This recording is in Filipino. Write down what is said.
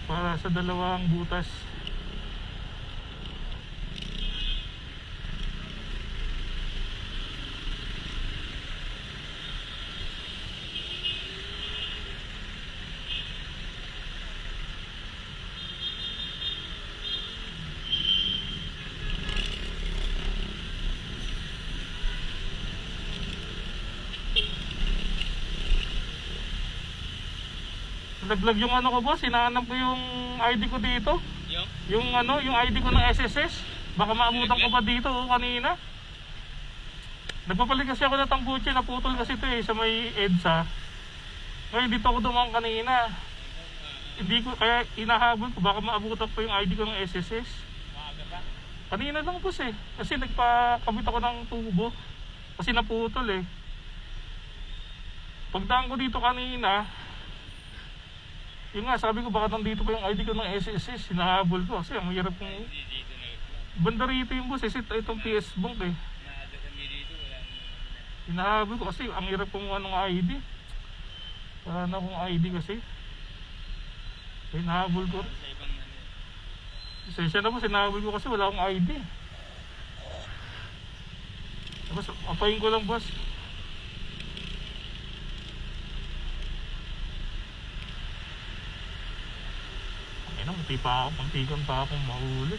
para sa dalawang butas. Naglag yung ano ko boss, hinahanap ko yung ID ko dito. Yung ano, yung ID ko ng SSS. Baka maabutan ko pa dito kanina. Nagpapalit kasi ako ng tambuche, naputol kasi ito sa may EDSA. Ngayon dito ako dumaan kanina. Hindi ko, kaya inahabol ko, baka maabutan ko yung ID ko ng SSS. Kanina lang boss kasi nagpakabit ako ng tubo. Kasi naputol Pagdaan ko dito kanina, yun nga, sabi ko baka nandito pa yung ID ko ng SSS, hinahabol ko kasi ang hirap kong banda rito yung boss itong PS Bank hinahabol ko kasi ang hirap kong anong ID, wala na akong ID kasi hinahabol ko. Sensya na boss, hinahabol ko kasi wala akong ID. Tapos apayin ko lang boss. Muntikan pa akong mahuli.